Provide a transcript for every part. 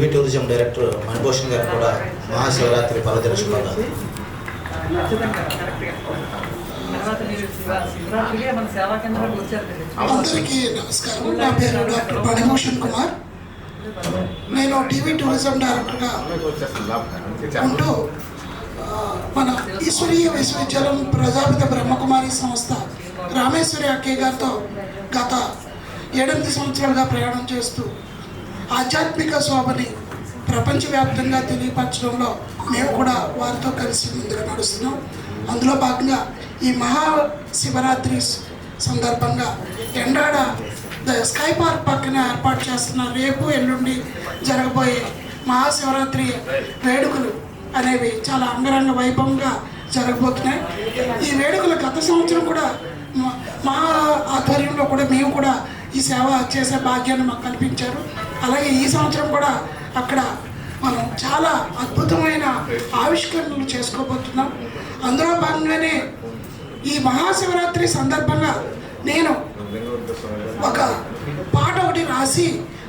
TV tourism director Manibhushan గారు కూడా మహాశివరాత్రి పర్వదిన శుభాకాంక్షలు. అందరికీ నమస్కారం. నా పేరు డాక్టర్ మణిభూషణ్ కుమార్. నేను టీవీ టూరిజం డైరెక్టర్గా ఉంటూ మన ఈశ్వరీయ విశ్వవిద్యాలయం ప్రజాపిత బ్రహ్మకుమారి సంస్థ రామేశ్వరి అక్కయ్య గారితో గత 8 సంవత్సరాలుగా ప్రయాణం చేస్తూ ఆధ్యాత్మిక శోభని ప్రపంచవ్యాప్తంగా తెలియపరచడంలో మేము కూడా వారితో కలిసి ముందుకు నడుస్తున్నాం. అందులో భాగంగా ఈ మహాశివరాత్రి సందర్భంగా ఎండాడ స్కై పార్క్ పక్కన ఏర్పాటు చేస్తున్న రేపు ఎల్లుండి జరగబోయే మహాశివరాత్రి వేడుకలు అనేవి చాలా అంగరంగ వైభవంగా జరగబోతున్నాయి. ఈ వేడుకలు గత సంవత్సరం కూడా మా ఆధ్వర్యంలో కూడా మేము కూడా ఈ సేవ చేసే భాగ్యాన్ని మాకు కల్పించారు. అలాగే ఈ సంవత్సరం కూడా అక్కడ మనం చాలా అద్భుతమైన ఆవిష్కరణలు చేసుకోబోతున్నాం. అందులో భాగంగానే ఈ మహాశివరాత్రి సందర్భంగా నేను ఒక పాట ఒకటి రాసి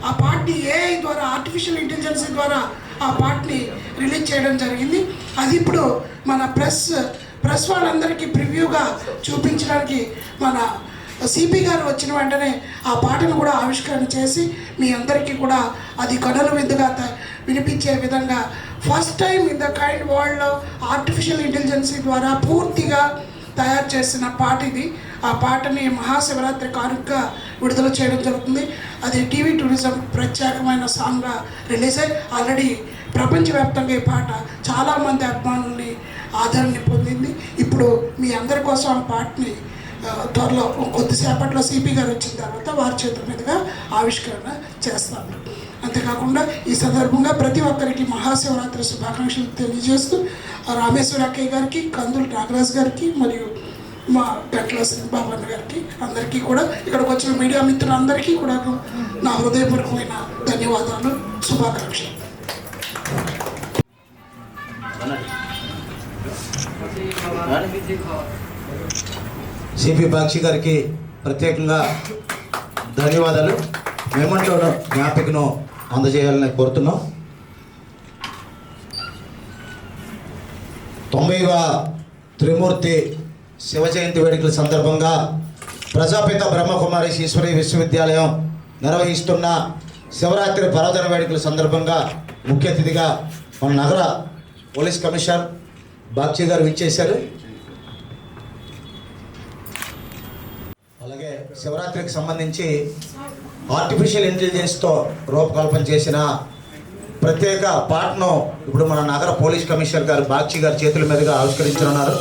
ఆ పాటని ఏఐ ద్వారా ఆర్టిఫిషియల్ ఇంటెలిజెన్స్ ద్వారా ఆ పాటని రిలీజ్ చేయడం జరిగింది. అది ఇప్పుడు మన ప్రెస్ వాళ్ళందరికీ ప్రివ్యూగా చూపించడానికి మన సిపి గారు వచ్చిన వెంటనే ఆ పాటను కూడా ఆవిష్కరణ చేసి మీ అందరికీ కూడా అది కనుల విందుగా వినిపించే విధంగా first time in the kind వరల్డ్లో ఆర్టిఫిషియల్ ఇంటెలిజెన్స్ ద్వారా పూర్తిగా తయారు చేసిన పాట ఇది. ఆ పాటని మహాశివరాత్రి కానుకగా విడుదల చేయడం జరుగుతుంది. అది టీవీ టూరిజం ప్రత్యేకమైన సాంగ్గా రిలీజ్ అయ్యి ఆల్రెడీ ప్రపంచవ్యాప్తంగా ఈ పాట చాలామంది అభిమానుల్ని ఆదరణ పొందింది. ఇప్పుడు మీ అందరి కోసం ఆ పాటని త్వరలో కొద్దిసేపట్లో సిపి గారు వచ్చిన తర్వాత వారి చేతుల మీదుగా ఆవిష్కరణ చేస్తాను. అంతేకాకుండా ఈ సందర్భంగా ప్రతి ఒక్కరికి మహాశివరాత్రి శుభాకాంక్షలు తెలియజేస్తూ రామేశ్వర అక్కయ్య గారికి, కందులు నాగరాజు గారికి మరియు మా గట్ల బాబన్న గారికి అందరికీ కూడా ఇక్కడికి వచ్చిన మీడియా మిత్రులందరికీ కూడా నా హృదయపూర్వకమైన ధన్యవాదాలు, శుభాకాంక్షలు. సిపి బాక్షి గారికి ప్రత్యేకంగా ధన్యవాదాలు. మెమంటోను జ్ఞాపికను అందజేయాలని కోరుతున్నాం. 90వ త్రిమూర్తి శివ జయంతి వేడుకల సందర్భంగా ప్రజాపిత బ్రహ్మకుమారి ఈశ్వరీయ విశ్వవిద్యాలయం నిర్వహిస్తున్న శివరాత్రి పర్వదిన వేడుకల సందర్భంగా ముఖ్య అతిథిగా మన నగర పోలీస్ కమిషనర్ బాక్షి గారు విచ్చేశారు. అలాగే శివరాత్రికి సంబంధించి ఆర్టిఫిషియల్ ఇంటెలిజెన్స్తో రూపకల్పన చేసిన ప్రత్యేక పాటను ఇప్పుడు మన నగర పోలీస్ కమిషనర్ గారు బాక్షి గారి చేతుల మీదుగా ఆవిష్కరించనున్నారు.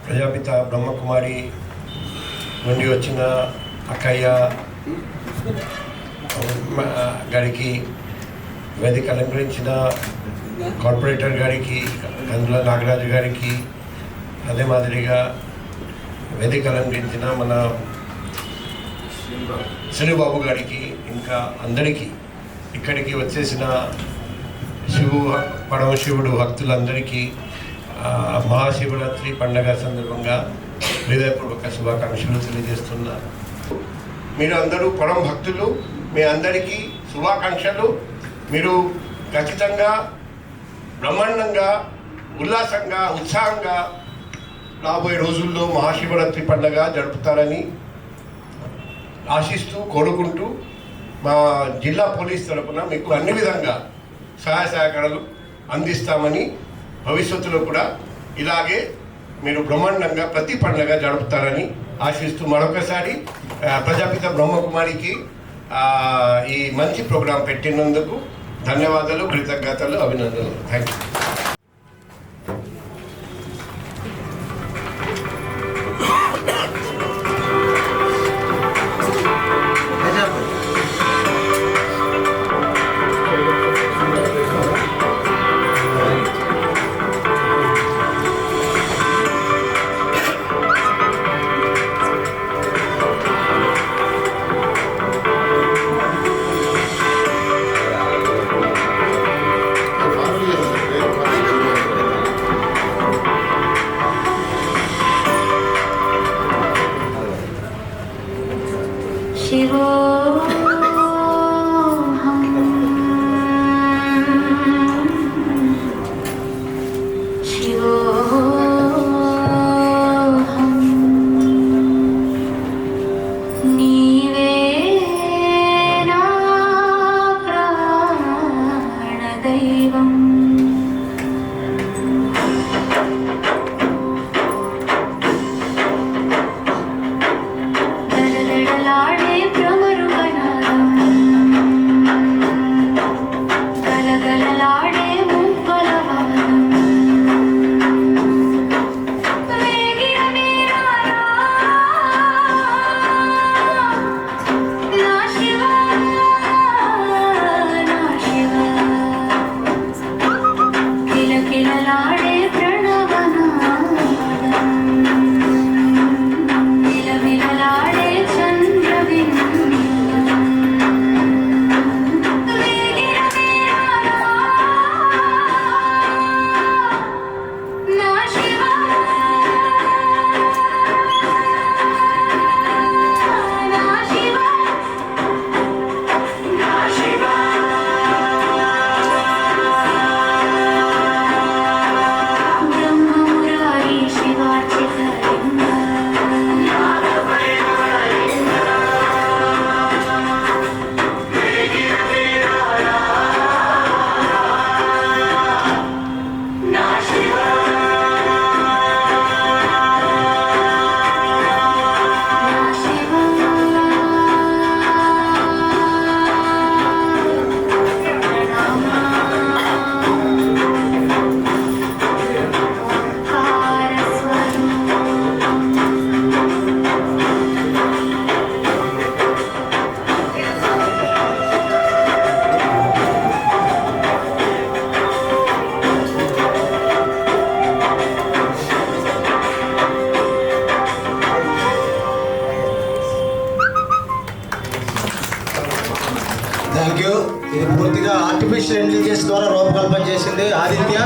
ప్రజాపిత బ్రహ్మకుమారి నుండి వచ్చిన అక్కయ్య గారికి, వేదిక అలంకరించిన కార్పొరేటర్ గారికి, కందుల నాగరాజు గారికి, అదే మాదిరిగా వేదిక అలంకరించిన మన శ్రీబాబు గారికి, ఇంకా అందరికీ ఇక్కడికి వచ్చేసిన పరమశివుడు భక్తులందరికీ మహాశివరాత్రి పండగ సందర్భంగా హృదయపూర్వక శుభాకాంక్షలు తెలియజేస్తున్నారు. మీరు అందరూ పరమ భక్తులు, మీ అందరికీ శుభాకాంక్షలు. మీరు ఖచ్చితంగా బ్రహ్మాండంగా ఉల్లాసంగా ఉత్సాహంగా రాబోయే రోజుల్లో మహాశివరాత్రి పండుగ జరుపుతారని ఆశిస్తూ కోరుకుంటూ మా జిల్లా పోలీస్ తరఫున మీకు అన్ని విధంగా సహాయ సహకారాలు అందిస్తామని భవిష్యత్తులో కూడా ఇలాగే మీరు బ్రహ్మాండంగా ప్రతి పండుగ జరుపుతారని ఆశిస్తూ మరొకసారి ప్రజాపిత బ్రహ్మకుమారికి ఈ మంచి ప్రోగ్రాం పెట్టినందుకు ధన్యవాదాలు, కృతజ్ఞతలు, అభినందనలు. Thank you. Thank you. ఇది పూర్తిగా ఆర్టిఫిషియల్ ఇంటెలిజెన్స్ ద్వారా రూపకల్పన చేసింది ఆదిత్య.